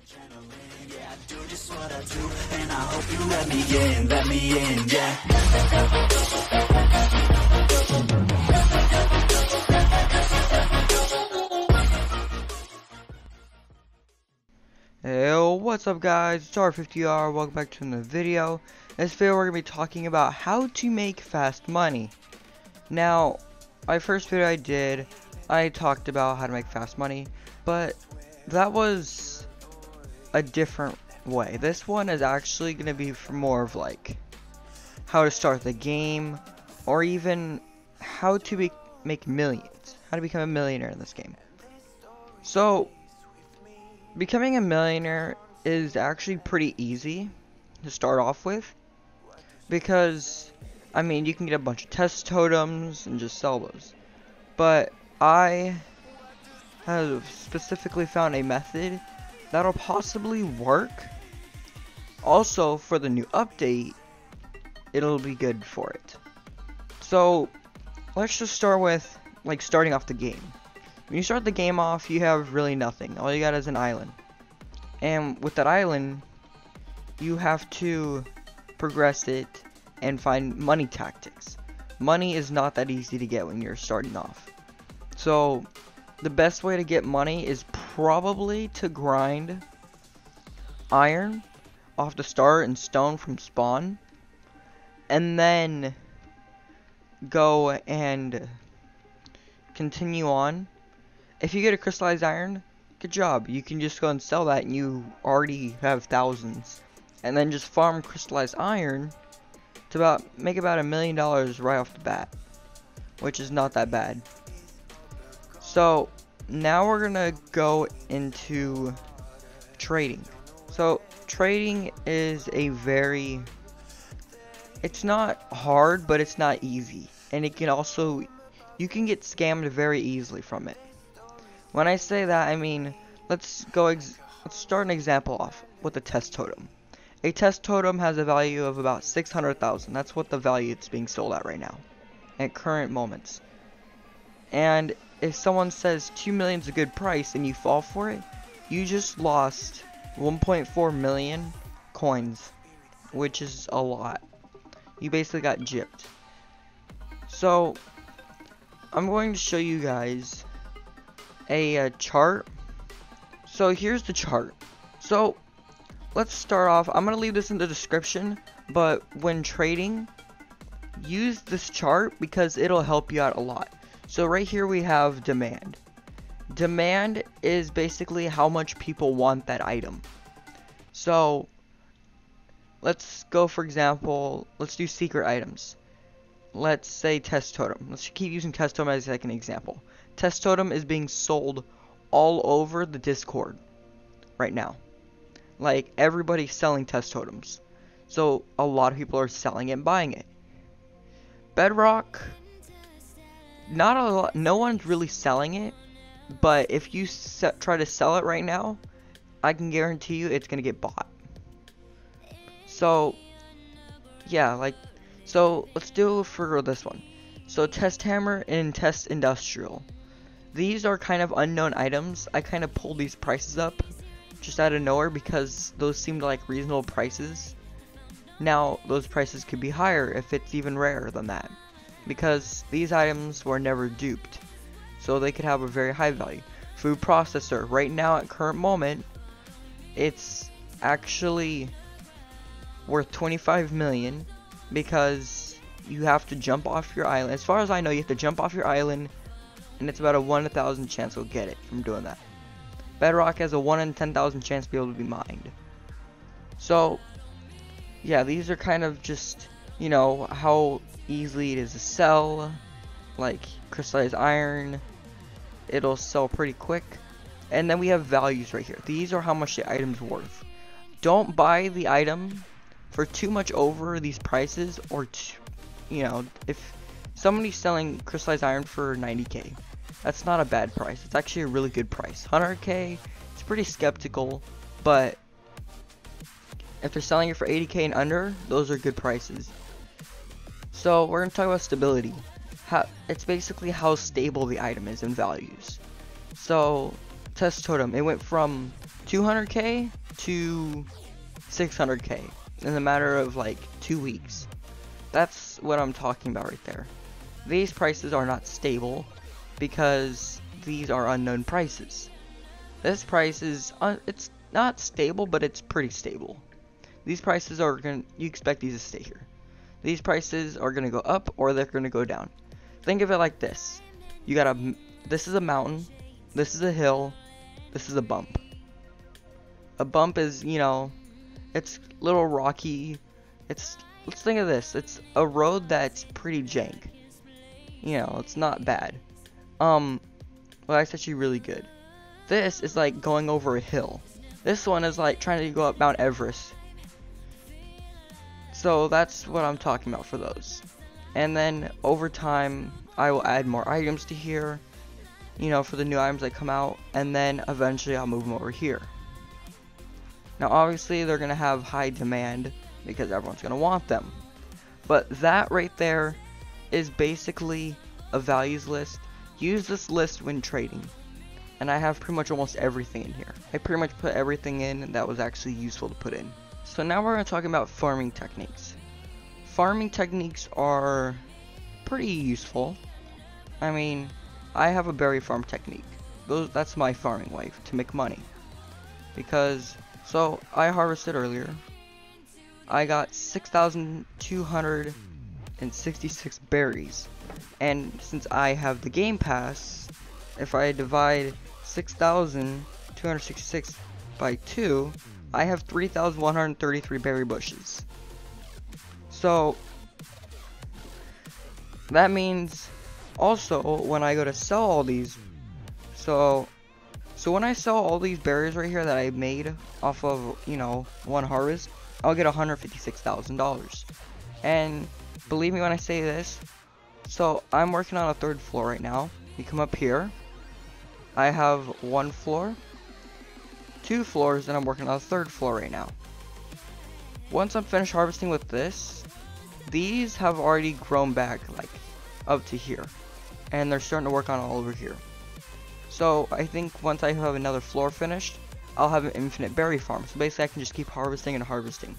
Yeah, I do just what I do, and I hope you let me in, yeah. Hey, what's up guys, it's R50R, welcome back to another video. In this video we're going to be talking about how to make fast money. Now, my first video I did, I talked about how to make fast money, but that was a different way. This one is actually going to be for more of like, how to start the game, or even how to make millions, how to become a millionaire in this game. So, becoming a millionaire is actually pretty easy to start off with, because, I mean, you can get a bunch of test totems and just sell those. But I have specifically found a method that'll possibly work. Also, for the new update, it'll be good for it. So, let's just start with, like, starting off the game. When you start the game off, you have really nothing. All you got is an island. And with that island, you have to progress it and find money tactics. Money is not that easy to get when you're starting off. So, the best way to get money is probably to grind iron off the start and stone from spawn. And then go and continue on. If you get a crystallized iron, good job. You can just go and sell that and you already have thousands. And then just farm crystallized iron to make about $1 million right off the bat, which is not that bad. So now we're gonna go into trading. So trading is it's not hard, but it's not easy, and it can also, you can get scammed very easily from it. When I say that, I mean, let's start an example off with a test totem. A test totem has a value of about 600,000. That's what the value it's being sold at right now, at current moments. And if someone says 2 million is a good price and you fall for it, you just lost 1.4 million coins, which is a lot. You basically got gypped. So, I'm going to show you guys a chart. So here's the chart. So let's start off. I'm gonna leave this in the description, but when trading, use this chart because it'll help you out a lot. So right here we have demand. Demand is basically how much people want that item. So let's go, for example, let's do secret items. Let's say test totem. Let's keep using test totem as like an example. Test totem is being sold all over the Discord right now. Like, everybody's selling test totems. So a lot of people are selling it and buying it. Bedrock, not a lot, no one's really selling it, but if you try to sell it right now, I can guarantee you it's gonna get bought. So yeah, so let's do it for this one. So test hammer and test industrial. These are kind of unknown items. I kind of pulled these prices up just out of nowhere because those seemed like reasonable prices. Now, those prices could be higher if it's even rarer than that, because these items were never duped, so they could have a very high value. Food processor, right now at current moment, it's actually worth 25 million because you have to jump off your island. As far as I know, you have to jump off your island, and it's about a 1 in 1,000 chance you'll get it from doing that. Bedrock has a 1 in 10,000 chance to be able to be mined. So yeah, these are kind of just, you know, how easily it is to sell. Like crystallized iron, it'll sell pretty quick. And then we have values right here. These are how much the item's worth. Don't buy the item for too much over these prices, or you know, if somebody's selling crystallized iron for 90k, that's not a bad price. It's actually a really good price. 100k, it's pretty skeptical, but if they're selling it for 80k and under, those are good prices. So we're going to talk about stability. It's basically how stable the item is in values. So test totem, it went from 200k to 600k in a matter of like 2 weeks. That's what I'm talking about right there. These prices are not stable because these are unknown prices. This price is it's not stable, but it's pretty stable. These prices are you expect these to stay here. These prices are gonna go up or they're gonna go down. Think of it like this. You got this is a mountain, this is a hill, this is a bump. A bump is, you know, it's a little rocky. Let's think of this. It's a road that's pretty jank. You know, it's not bad. Well, that's actually really good. This is like going over a hill. This one is like trying to go up Mount Everest. So that's what I'm talking about for those. And then over time, I will add more items to here, you know, for the new items that come out, and then eventually I'll move them over here. Now obviously they're gonna have high demand because everyone's gonna want them. But that right there is basically a values list. Use this list when trading. And I have pretty much almost everything in here. I pretty much put everything in that was actually useful to put in. So now we're going to talk about farming techniques. Farming techniques are pretty useful. I mean, I have a berry farm technique. That's my farming way to make money. Because, so I harvested earlier. I got 6,266 berries. And since I have the game pass, if I divide 6,266 by 2, I have 3,133 berry bushes. So that means also when I go to sell all these, so when I sell all these berries right here that I made off of, you know, one harvest, I'll get $156,000. And believe me when I say this, so I'm working on a 3rd floor right now. You come up here, I have 1 floor, 2 floors, and I'm working on a 3rd floor right now. Once I'm finished harvesting with this, these have already grown back like up to here, and they're starting to work on all over here. So I think once I have another floor finished, I'll have an infinite berry farm. So basically I can just keep harvesting and harvesting.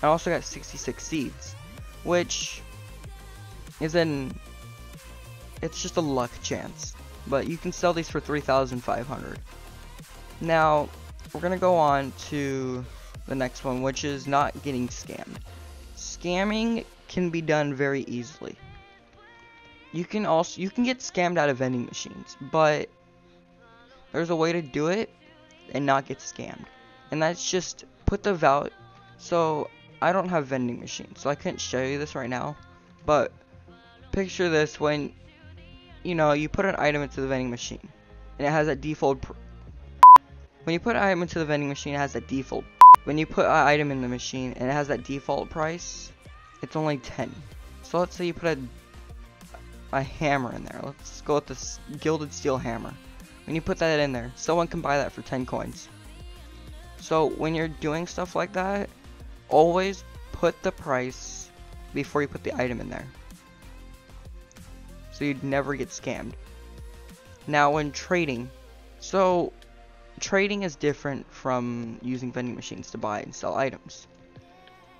I also got 66 seeds, which is it's just a luck chance, but you can sell these for 3,500. Now we're gonna go on to the next one, which is not getting scammed. Scamming can be done very easily. You can get scammed out of vending machines, but there's a way to do it and not get scammed, and that's just put the value. So I don't have vending machines, so I couldn't show you this right now, but picture this: when you know you put an item into the vending machine and it has that default when you put an item into the vending machine, it has that default. When you put an item in the machine and it has that default price, it's only 10. So let's say you put a hammer in there. Let's go with this gilded steel hammer. When you put that in there, someone can buy that for 10 coins. So when you're doing stuff like that, always put the price before you put the item in there, so you'd never get scammed. Now when trading, so trading is different from using vending machines to buy and sell items.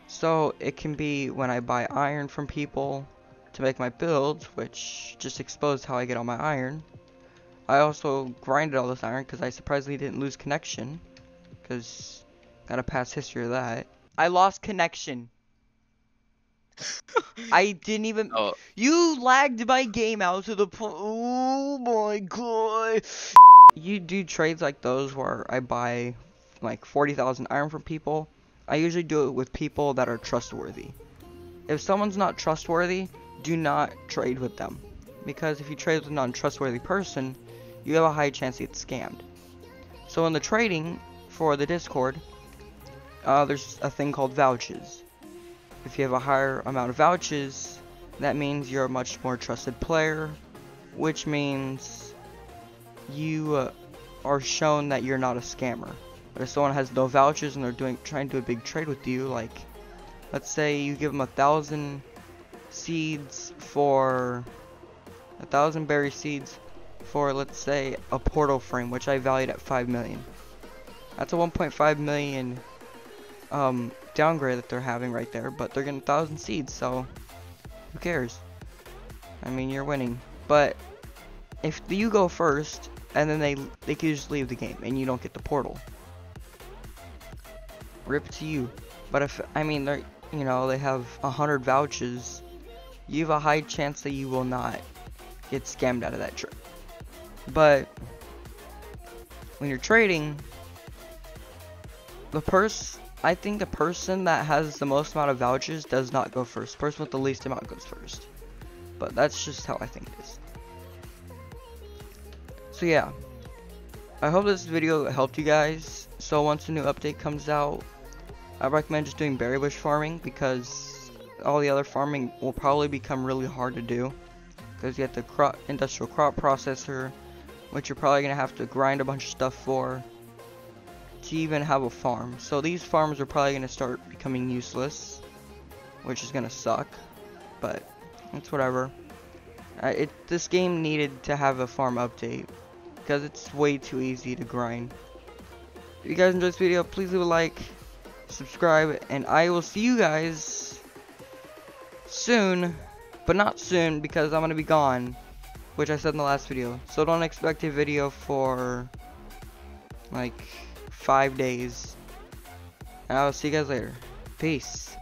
So it can be when I buy iron from people to make my builds, which just exposed how I get all my iron. I also grinded all this iron because I surprisingly didn't lose connection, because got a past history of that. I lost connection. I didn't even. Oh. You lagged my game out to the point. Oh my god. You do trades like those where I buy like 40,000 iron from people. I usually do it with people that are trustworthy. If someone's not trustworthy, do not trade with them, because if you trade with a non-trustworthy person, you have a high chance to get scammed. So in the trading for the Discord, there's a thing called vouchers. If you have a higher amount of vouchers, that means you're a much more trusted player, which means you are shown that you're not a scammer. But if someone has no vouchers and they're trying to do a big trade with you, like let's say you give them 1,000 seeds for 1,000 berry seeds for, let's say, a portal frame, which I valued at 5 million. That's a 1.5 million downgrade that they're having right there, but they're getting 1,000 seeds, so who cares? I mean, you're winning. But if you go first, and then they can just leave the game, and you don't get the portal. Rip to you. But if, I mean, they're, you know, they have 100 vouchers, you have a high chance that you will not get scammed out of that trip. But when you're trading, I think the person that has the most amount of vouchers does not go first. The person with the least amount goes first. But that's just how I think it is. So yeah, I hope this video helped you guys. So once a new update comes out, I recommend just doing berry bush farming, because all the other farming will probably become really hard to do, because you have the industrial crop processor, which you're probably going to have to grind a bunch of stuff for to even have a farm. So these farms are probably going to start becoming useless, which is going to suck, but it's whatever. This game needed to have a farm update, because it's way too easy to grind. If you guys enjoyed this video, please leave a like, subscribe, and I will see you guys soon, but not soon because I'm going to be gone, which I said in the last video. So don't expect a video for like 5 days. And I'll see you guys later. Peace.